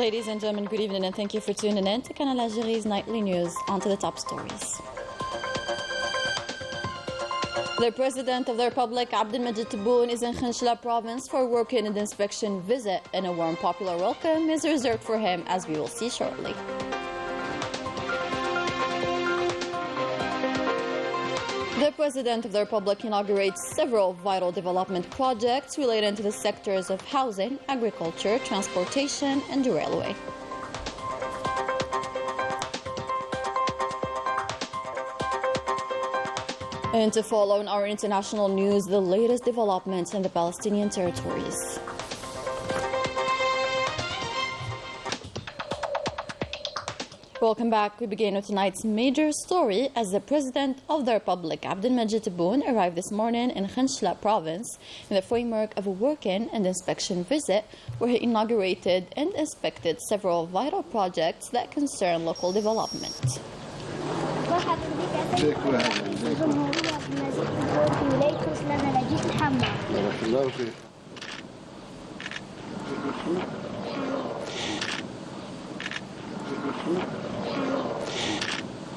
Ladies and gentlemen, good evening and thank you for tuning in to Canal Algérie's nightly news. On to the top stories. The President of the Republic, Abdelmajid Tebboune, is in Khenchela province for a working and inspection visit, and a warm popular welcome is reserved for him, as we will see shortly. The President of the Republic inaugurates several vital development projects related to the sectors of housing, agriculture, transportation, and the railway. And to follow in our international news, the latest developments in the Palestinian territories. Welcome back. We begin with tonight's major story as the President of the Republic, Abdelmajid Tebboune, arrived this morning in Khenchela province in the framework of a working and inspection visit where he inaugurated and inspected several vital projects that concern local development.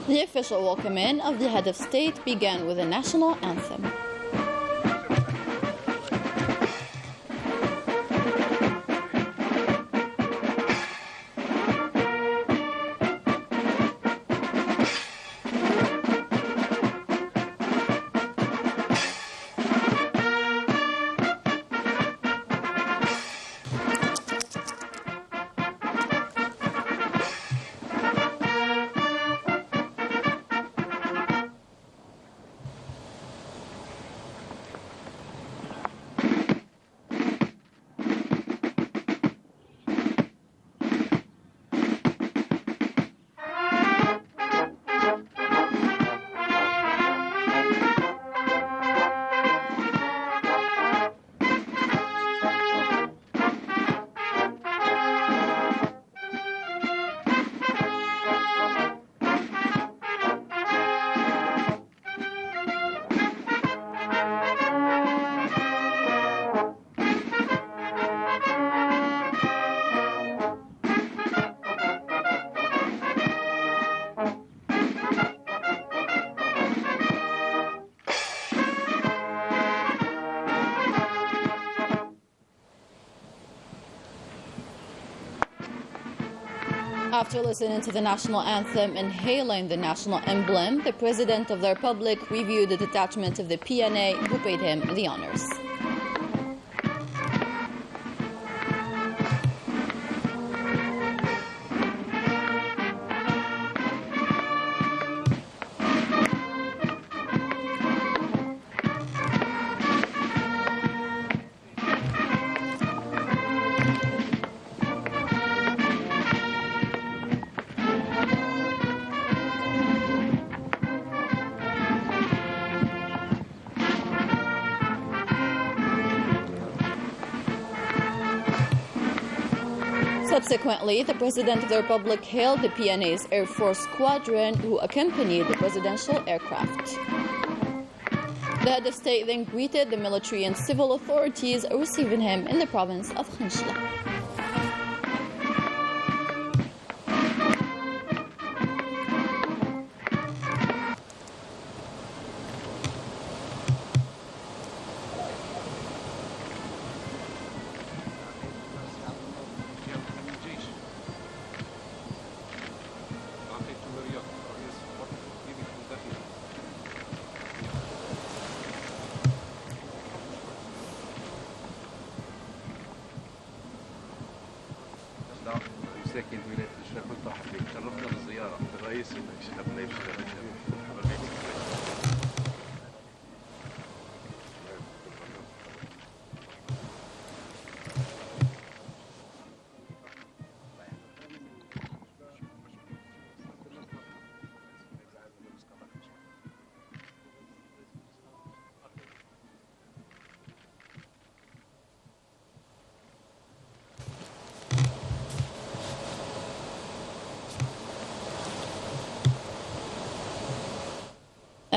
The official welcoming of the head of state began with a national anthem. After listening to the national anthem and hailing the national emblem, the President of the Republic reviewed the detachment of the PNA, who paid him the honors. Subsequently, the President of the Republic hailed the PNA's Air Force Squadron, who accompanied the presidential aircraft. The head of state then greeted the military and civil authorities receiving him in the province of Khenchela. ساكن ولاية الشرق مرحبا بك، شرفنا بالزيارة. الرئيس شرفنا بالزيارة.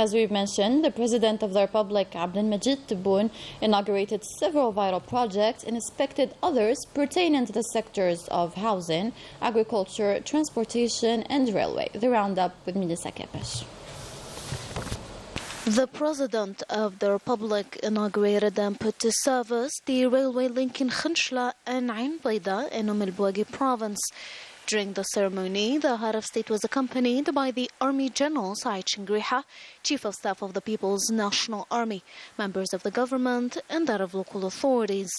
As we've mentioned, the President of the Republic, Abdelmajid Tebboune, inaugurated several vital projects and inspected others pertaining to the sectors of housing, agriculture, transportation, and railway. The roundup with Melissa Kepesh. The President of the Republic inaugurated and put to service the railway link in Khanshla and Ain Baida in Bouaghi province. During the ceremony, the head of state was accompanied by the Army General Said Chingriha, Chief of Staff of the People's National Army, members of the government, and that of local authorities.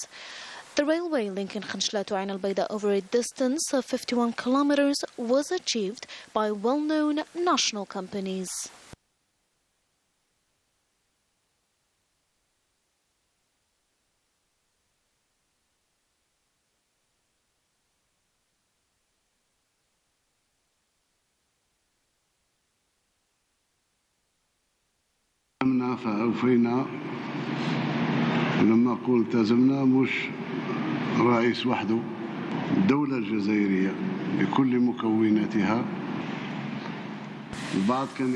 The railway link in Khanshla to Ain al-Baida over a distance of 51 kilometers was achieved by well-known national companies. فأوفينا لما أقول التزمنا مش رئيس وحده الدولة الجزائرية بكل مكوناتها.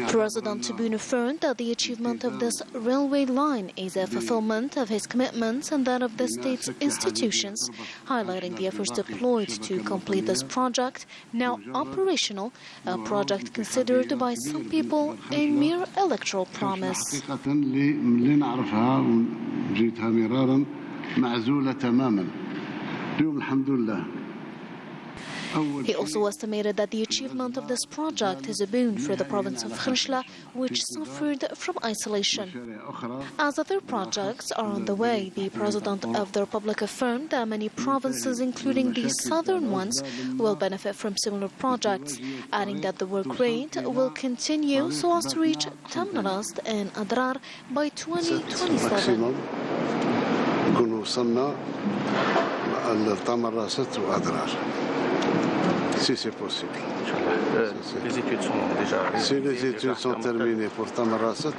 President Tebboune affirmed that the achievement of this railway line is a fulfillment of his commitments and that of the state's institutions, highlighting the efforts deployed to complete this project, now operational, a project considered by some people a mere electoral promise. اللي نعرفها وجيتها مرارا معزولة تماما. اليوم الحمد لله. He also estimated that the achievement of this project is a boon for the province of Khanshla, which suffered from isolation. As other projects are on the way, the President of the Republic affirmed that many provinces, including the southern ones, will benefit from similar projects, adding that the work rate will continue so as to reach Tamnarast and Adrar by 2027. نكون وصلنا لتمرست وأدرار. Si c'est possible. Les études sont déjà... Si les études sont terminées pour Tamarasset,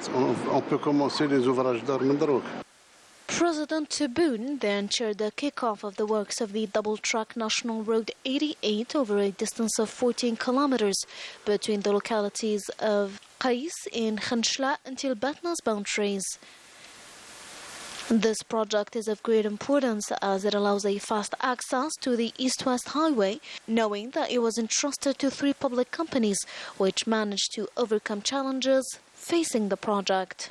on peut commencer les ouvrages d'art Mendrouk. President Tebboune then chaired the kickoff of the works of the double-track National Road 88 over a distance of 14 kilometers between the localities of Qais and Khanshla until Batna's boundaries. This project is of great importance as it allows a fast access to the East-West Highway, knowing that it was entrusted to 3 public companies, which managed to overcome challenges facing the project.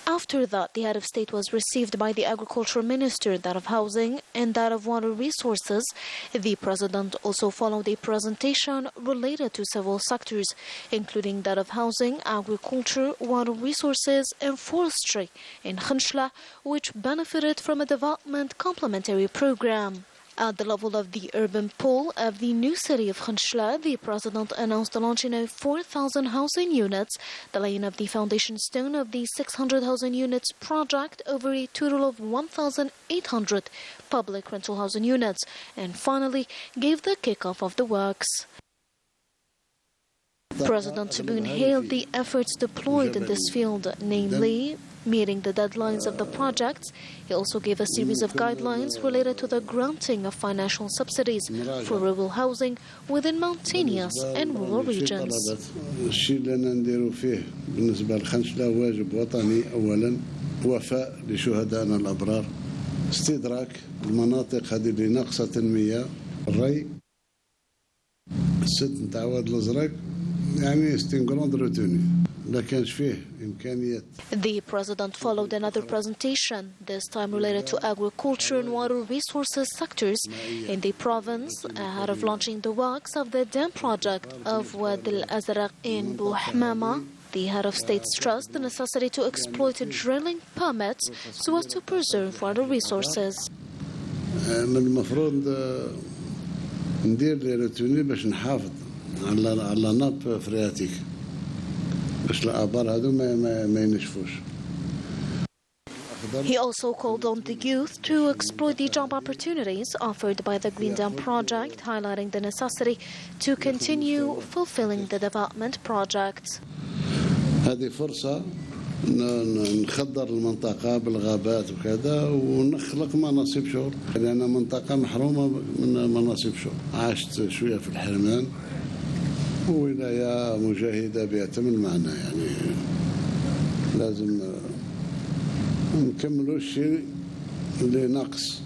After that, the head of state was received by the agriculture minister, that of housing, and that of water resources. The president also followed a presentation related to several sectors, including that of housing, agriculture, water resources, and forestry in Khanshla, which benefited from a development complementary program. At the level of the urban pole of the new city of Khanshla, the president announced the launching of 4,000 housing units, the laying of the foundation stone of the 600 housing units project over a total of 1,800 public rental housing units, and finally gave the kickoff of the works. President Tebboune hailed the efforts deployed in this field, namely meeting the deadlines of the projects. He also gave a series of guidelines related to the granting of financial subsidies for rural housing within mountainous and rural regions. الشيء اللي أنا نديرو فيه بالنسبة لخنشلة واجب وطني أولا، وفاء لشهدائنا الأبرار، استدراك المناطق هذه اللي ناقصة تنمية، الري، السد نتاع واد الأزرق، يعني ستينغروند روتوني. The president followed another presentation, this time related to agriculture and water resources sectors in the province, ahead of launching the works of the dam project of Wad al-Azraq in Bouhmama. The head of state stressed the necessity to exploit drilling permits so as to preserve water resources. ندير روتوني باش نحافظ على ناب فرياتيك. He also called on the youth to exploit the job opportunities offered by the Green Dam project, highlighting the necessity to continue fulfilling the development projects. هذه فرصة نخضر المنطقة بالغابات وكذا ونخلق مناصب شغل، لأن منطقة محرومة من مناصب شغل. عشت شوية في الحرمان وولاية مجاهدة بأتم المعنى، يعني لازم نكملوا الشيء اللي ناقص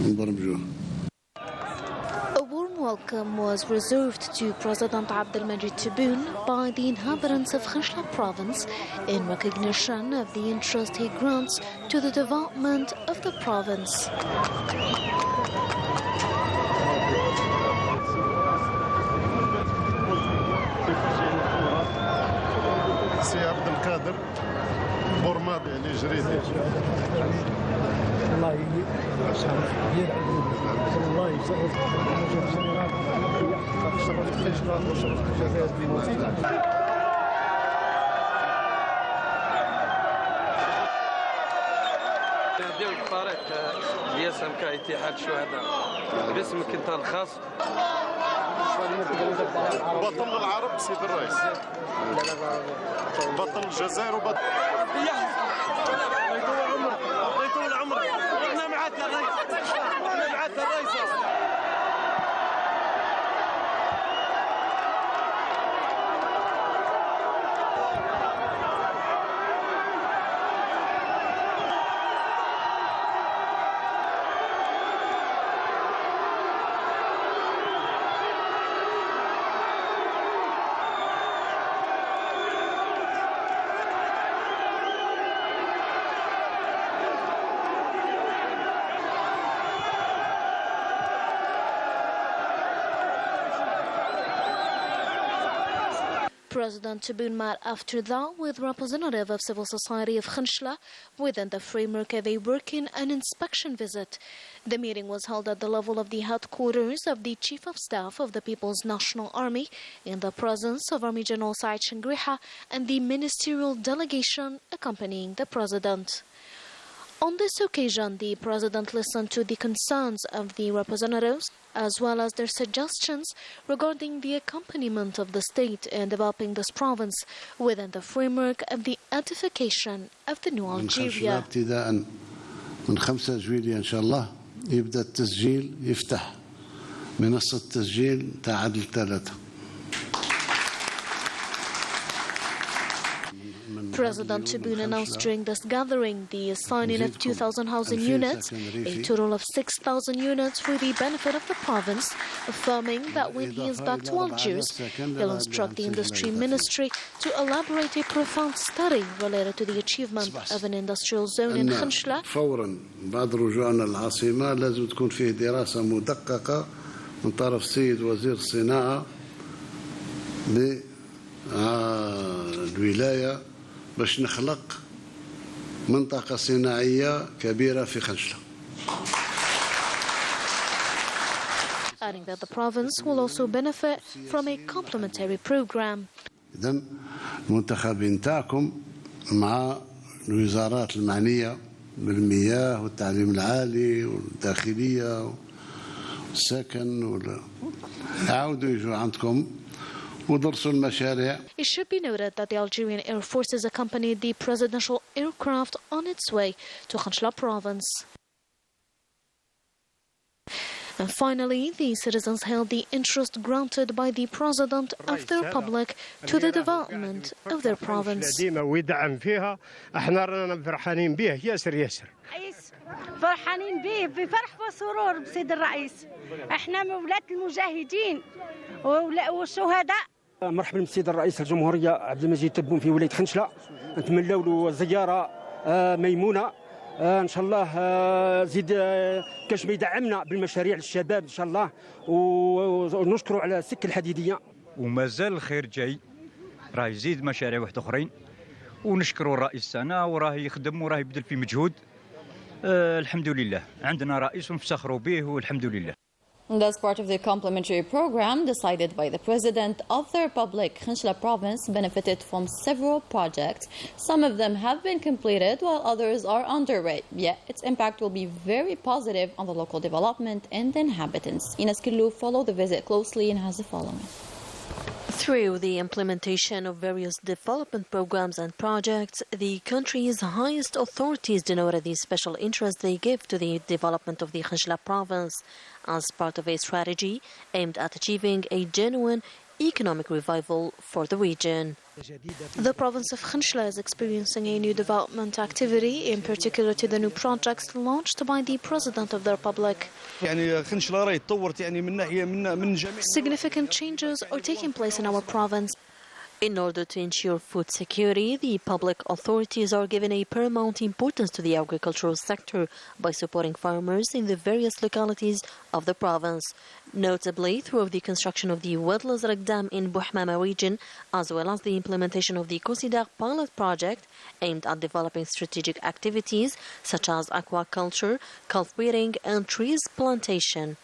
نبرمجوه. A warm welcome was reserved to President Abdelmajid Tebboune by the inhabitants of Khanchla province in recognition of the interest he grants to the development of the province. سي عبد القادر بورماضي اللي جريدي الله الله يجرب ديال الطريق ديال كاتحاد الشهداء باسمك انت الخاص بطل العرب سيد الرئيس، بطل الجزائر وبطل الله يطول عمرك الله يطول عمرك احنا معاك يا ريس احنا معاك يا ريس. President Tebboune met after that with representative of civil society of Khanchla within the framework of a working and inspection visit. The meeting was held at the level of the headquarters of the Chief of Staff of the People's National Army in the presence of Army General Said Shangriha and the ministerial delegation accompanying the President. On this occasion, the President listened to the concerns of the representatives as well as their suggestions regarding the accompaniment of the state in developing this province within the framework of the edification of the new Algeria. ابتداء من 5 جويلية إن شاء الله يبدأ التسجيل، يفتح منصة التسجيل تاع عدل 3. President Tebboune announced during this gathering the signing of 2,000 housing units, a total of 6,000 units for the benefit of the province, affirming that when he is back to Algiers, he'll instruct the Industry Ministry to elaborate a profound study related to the achievement of an industrial zone in Khanchla. فورا بعد رجوعنا العاصمة لازم تكون فيه دراسة مدققة من طرف السيد وزير الصناعة بالولاية باش نخلق منطقة صناعية كبيرة في خنشلة. Adding that the province will also benefit from a complementary program. إذن المنتخبين تاعكم مع الوزارات المعنية بالمياه والتعليم العالي والداخلية والسكن يعاودوا يجوا عندكم. It should be noted that the Algerian Air Forces accompanied the presidential aircraft on its way to Khanchla province. And finally, the citizens hailed the interest granted by the President of the Republic to the development of their province. فرحانين به بفرح وسرور بسيد الرئيس. احنا مولات المجاهدين والشهداء. مرحبا بالسيد الرئيس الجمهورية عبد المجيد تبون في ولاية خنشلة، نتمنوا له زيارة ميمونة ان شاء الله، زيد كاش ما يدعمنا بالمشاريع للشباب ان شاء الله، ونشكروا على السكة الحديدية. ومازال الخير جاي، راه يزيد مشاريع واحد اخرين، ونشكروا الرئيس تاعنا وراه يخدم وراه يبذل في مجهود. الحمد لله عندنا رئيس ونفتخروا به والحمد لله. That's part of the complementary program decided by the President of the Republic. Khanchla province benefited from several projects. Some of them have been completed while others are underway. Yet its impact will be very positive on the local development and inhabitants. Ines Killu followed the visit closely and has the following. Through the implementation of various development programs and projects, the country's highest authorities denoted the special interest they give to the development of the Khanchla province as part of a strategy aimed at achieving a genuine economic revival for the region. The province of Khanchla is experiencing a new development activity, in particular to the new projects launched by the President of the Republic. Significant changes are taking place in our province. In order to ensure food security, the public authorities are giving a paramount importance to the agricultural sector by supporting farmers in the various localities of the province, notably through the construction of the Wad Lazrak Dam in Bouhmama region, as well as the implementation of the Kosidar pilot project aimed at developing strategic activities such as aquaculture, calf breeding, and trees plantation.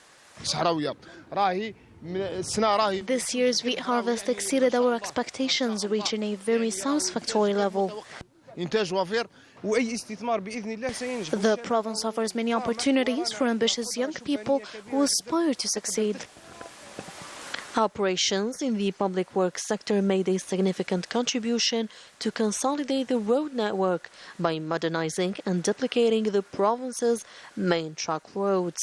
This year's wheat harvest exceeded our expectations, reaching a very satisfactory level. The province offers many opportunities for ambitious young people who aspire to succeed. Operations in the public works sector made a significant contribution to consolidate the road network by modernizing and duplicating the province's main truck roads.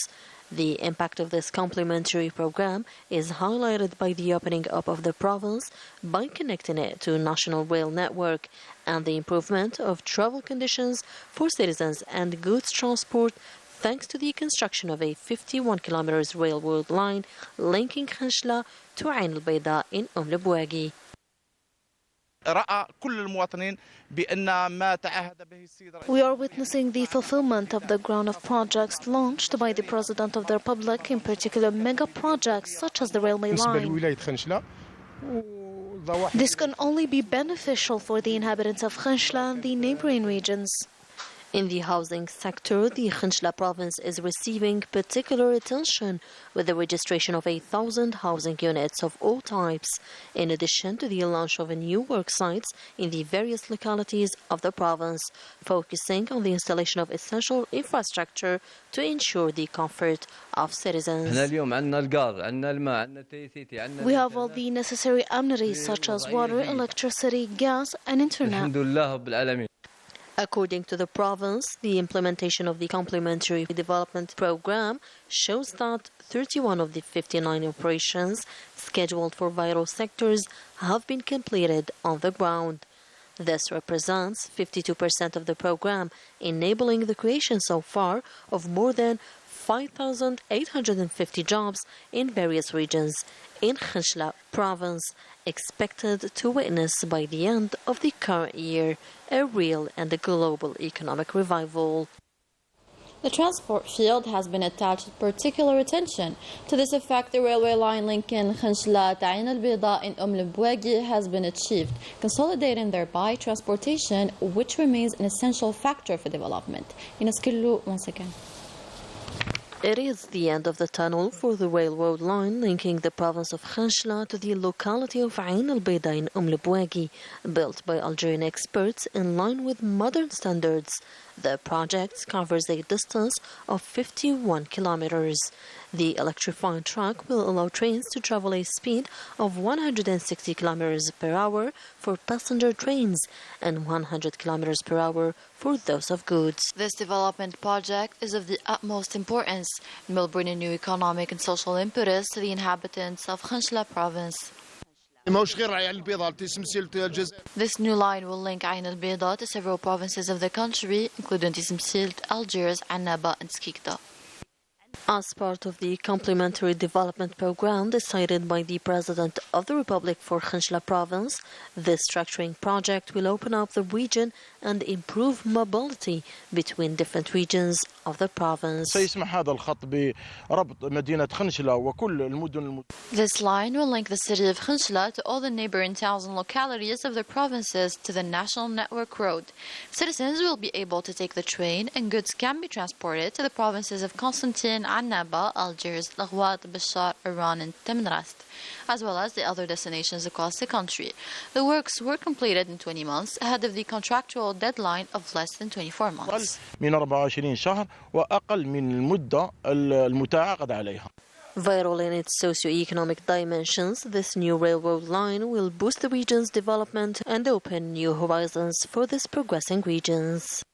The impact of this complementary program is highlighted by the opening up of the province by connecting it to a national rail network and the improvement of travel conditions for citizens and goods transport thanks to the construction of a 51 km railroad line linking Khanchla to Ain al-Bayda in Bouaghi. We are witnessing the fulfillment of the ground of projects launched by the President of the Republic, in particular mega projects such as the railway line. This can only be beneficial for the inhabitants of Khanchla and the neighboring regions. In the housing sector, the Khanchla province is receiving particular attention with the registration of 1,000 housing units of all types, in addition to the launch of new work sites in the various localities of the province, focusing on the installation of essential infrastructure to ensure the comfort of citizens. We have all the necessary amenities such as water, electricity, gas, and internet. According to the province, the implementation of the complementary development program shows that 31 of the 59 operations scheduled for vital sectors have been completed on the ground. This represents 52% of the program, enabling the creation so far of more than 5,850 jobs in various regions in Khanchla province, expected to witness by the end of the current year a real and a global economic revival. The transport field has been attached particular attention. To this effect, the railway line linking Khanchla to Ain al-Bayda in Bouaghi has been achieved, consolidating thereby transportation, which remains an essential factor for development. Ines Killu, once again. It is the end of the tunnel for the railroad line linking the province of Khanchla to the locality of Ain al-Bayda in Bouaghi, built by Algerian experts in line with modern standards. The project covers a distance of 51 kilometers. The electrified track will allow trains to travel a speed of 160 kilometers per hour for passenger trains and 100 kilometers per hour for those of goods. This development project is of the utmost importance and will bring a new economic and social impetus to the inhabitants of Khanchla province. This new line will link Ain al-Bayda to several provinces of the country, including Tisimsilt, Algiers, Annaba, and Skikda. As part of the complementary development program decided by the President of the Republic for Khanchla province, this structuring project will open up the region and improve mobility between different regions of the province. This line will link the city of Khanchla to all the neighboring towns and localities of the provinces to the national network road. Citizens will be able to take the train and goods can be transported to the provinces of Constantine, Annaba, Algiers, Laghouat, Bashar, Iran, and Temnrast, as well as the other destinations across the country. The works were completed in 20 months ahead of the contractual deadline of less than 24 months. Vital in its socio-economic dimensions, this new railroad line will boost the region's development and open new horizons for these progressing regions.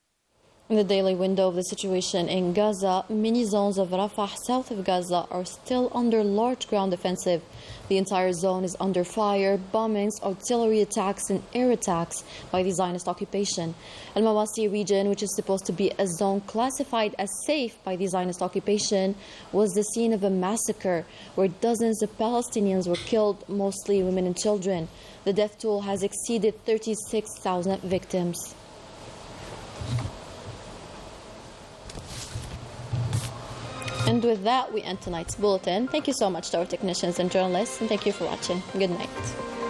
In the daily window of the situation in Gaza, many zones of Rafah south of Gaza are still under large ground offensive. The entire zone is under fire, bombings, artillery attacks and air attacks by the Zionist occupation. Al-Mawasi region, which is supposed to be a zone classified as safe by the Zionist occupation, was the scene of a massacre where dozens of Palestinians were killed, mostly women and children. The death toll has exceeded 36,000 victims. And with that, we end tonight's bulletin. Thank you so much to our technicians and journalists, and thank you for watching. Good night.